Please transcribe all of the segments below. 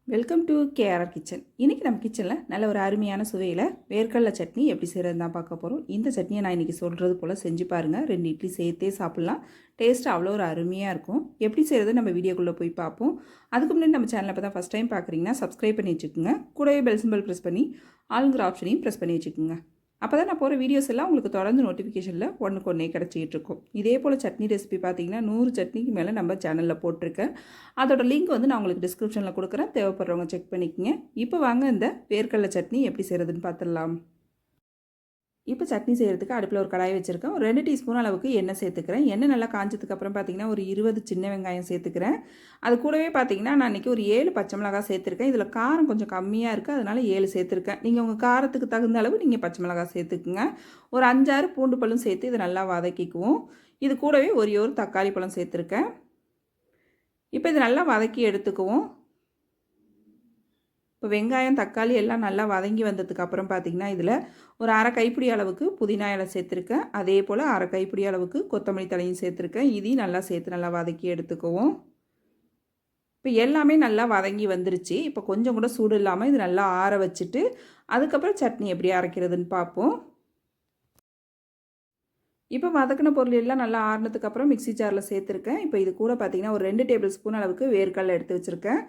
Welcome to KRR kitchen. இன்றைக்கி நம்ம கிச்சனில் நல்ல ஒரு அருமையான சுவையில் வேர்க்கடலை சட்னி எப்படி செய்கிறது தான் பார்க்க போகிறோம். இந்த சட்னியை நான் இன்றைக்கி சொல்கிறது போல் செஞ்சு பாருங்கள். 2 இட்லி சேர்த்தே சாப்பிட்லாம். டேஸ்ட்டு அவ்வளோ ஒரு அருமையாக இருக்கும். எப்படி செய்கிறது நம்ம வீடியோக்குள்ளே போய் பார்ப்போம். அதுக்கு முன்னாடி நம்ம சேனலை இப்போ தான் ஃபஸ்ட் டைம் பார்க்குறீங்கன்னா சப்ஸ்கிரைப் பண்ணி வச்சுக்கோங்க. கூடவே பெல் சிம்பல் ப்ரெஸ் பண்ணி ஆளுங்கிற ஆப்ஷனையும் ப்ரெஸ் பண்ணி வச்சுக்கோங்க. அப்போ தான் நான் போகிற வீடியோஸ் எல்லாம் உங்களுக்கு தொடர்ந்து நோட்டிஃபிகேஷனில் ஒன்றுக்கு ஒன்றே கிடச்சிக்கிட்டு இருக்கும். இதே போல் சட்னி ரெசிபி பார்த்தீங்கன்னா 100 சட்னிக்கு மேலே நம்ம சேனலில் போட்டிருக்கேன். அதோட லிங்க் வந்து நான் உங்களுக்கு டிஸ்கிரிப்ஷனில் கொடுக்குறேன். தேவைப்படுறவங்க செக் பண்ணிக்கோங்க. இப்போ வாங்க இந்த வேர்க்கடலை சட்னி எப்படி செய்கிறதுன்னு பார்த்துடலாம். இப்போ சட்னி செய்கிறதுக்கு அடுப்பில் ஒரு கடாய் வச்சுருக்கேன். ஒரு 2 டீஸ்பூன் அளவுக்கு எண்ணெய் சேர்த்துக்கிறேன். எண்ணெய் நல்லா காஞ்சதுக்கப்புறம் பார்த்திங்கன்னா ஒரு 20 சின்ன வெங்காயம் சேர்த்துக்கிறேன். அது கூடவே பார்த்திங்கன்னா நான் இன்றைக்கி ஒரு 7 பச்சை மிளகாய் சேர்த்துருக்கேன். இதில் காரம் கொஞ்சம் கம்மியாக இருக்குது, அதனால் 7 சேர்த்துருக்கேன். நீங்கள் உங்கள் காரத்துக்கு தகுந்த அளவு நீங்கள் பச்சை மிளகாய் சேர்த்துக்குங்க. ஒரு 5-6 பூண்டு பழம் சேர்த்து இதை நல்லா வதக்கிக்குவோம். இது கூடவே ஒரு தக்காளி பழம் சேர்த்துருக்கேன். இப்போ இது நல்லா வதக்கி எடுத்துக்குவோம். இப்போ வெங்காயம் தக்காளி எல்லாம் நல்லா வதங்கி வந்ததுக்கப்புறம் பார்த்திங்கன்னா இதில் ஒரு அரை கைப்பிடி அளவுக்கு புதினா இலை சேர்த்துருக்கேன். அதே போல் அரை கைப்பிடி அளவுக்கு கொத்தமல்லி தலையும் சேர்த்துருக்கேன். இதையும் நல்லா சேர்த்து நல்லா வதக்கி எடுத்துக்குவோம். இப்போ எல்லாமே நல்லா வதங்கி வந்துருச்சு. இப்போ கொஞ்சம் கூட சூடு இல்லாமல் இது நல்லா ஆற வச்சுட்டு அதுக்கப்புறம் சட்னி எப்படி அரைக்கிறதுன்னு பார்ப்போம். இப்போ வதக்கின பொருள் எல்லாம் நல்லா ஆறினதுக்கப்புறம் மிக்ஸி ஜாரில் சேர்த்துருக்கேன். இப்போ இது கூட பார்த்திங்கன்னா ஒரு 2 டேபிள் ஸ்பூன் அளவுக்கு வேர்க்கடலை எடுத்து வச்சுருக்கேன்.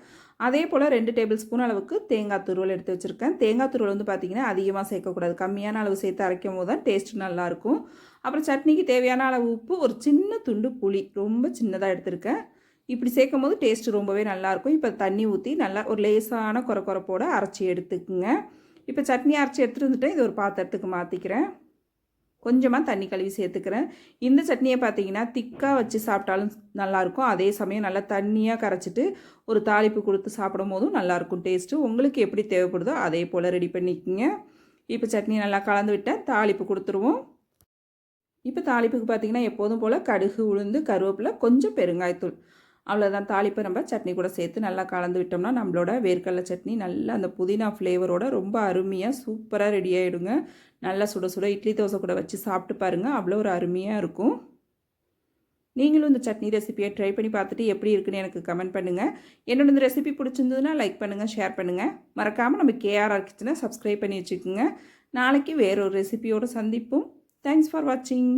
அதே போல் 2 டேபிள் ஸ்பூன் அளவுக்கு தேங்காய் துருவல் எடுத்து வச்சுருக்கேன். தேங்காய் துருவல் வந்து பார்த்திங்கன்னா அதிகமாக சேர்க்கக்கூடாது. கம்மியான அளவு சேர்த்து அரைக்கும் போது தான் டேஸ்ட் நல்லாயிருக்கும். அப்புறம் சட்னிக்கு தேவையான அளவு உப்பு, ஒரு சின்ன துண்டு புளி ரொம்ப சின்னதாக எடுத்திருக்கேன். இப்படி சேர்க்கும் போது டேஸ்ட்டு ரொம்பவே நல்லாயிருக்கும். இப்போ தண்ணி ஊற்றி நல்லா ஒரு லேசான கொரப்போடு அரைச்சி எடுத்துக்குங்க. இப்போ சட்னி அரைச்சி எடுத்துகிட்டு வந்துட்டு இது ஒரு பாத்திரத்துக்கு மாற்றிக்கிறேன். கொஞ்சமாக தண்ணி கழுவி சேர்த்துக்கிறேன். இந்த சட்னியை பார்த்தீங்கன்னா திக்காக வச்சு சாப்பிட்டாலும் நல்லாயிருக்கும். அதே சமயம் நல்லா தண்ணியாக கரைச்சிட்டு ஒரு தாளிப்பு கொடுத்து சாப்பிடும் போதும் நல்லாயிருக்கும் டேஸ்ட்டு. உங்களுக்கு எப்படி தேவைப்படுதோ அதே போல் ரெடி பண்ணிக்கோங்க. இப்போ சட்னி நல்லா கலந்து விட்டேன். தாளிப்பு கொடுத்துருவோம். இப்போ தாளிப்புக்கு பார்த்திங்கன்னா எப்போதும் போல் கடுகு, உளுந்து, கருவேப்பிலை, கொஞ்சம் பெருங்காயத்தூள், அவ்வளோதான். தாளிப்பை நம்ம சட்னி கூட சேர்த்து நல்லா கலந்து விட்டோம்னா நம்மளோட வேர்க்கடலை சட்னி நல்லா அந்த புதினா ஃப்ளேவரோட ரொம்ப அருமையாக சூப்பராக ரெடி ஆகிடுங்க. நல்லா சுட சுட இட்லி தோசை கூட வச்சு சாப்பிட்டு பாருங்கள், அவ்வளோ ஒரு அருமையாக இருக்கும். நீங்களும் இந்த சட்னி ரெசிபியை ட்ரை பண்ணி பார்த்துட்டு எப்படி இருக்குன்னு எனக்கு கமெண்ட் பண்ணுங்கள். என்னோட இந்த ரெசிபி பிடிச்சிருந்ததுன்னா லைக் பண்ணுங்கள், ஷேர் பண்ணுங்கள். மறக்காமல் நம்ம கேஆர்ஆர் கிச்சனை சப்ஸ்கிரைப் பண்ணி வச்சுக்கோங்க. நாளைக்கு வேறொரு ரெசிபியோடு சந்திப்போம். தேங்க்ஸ் ஃபார் வாட்சிங்.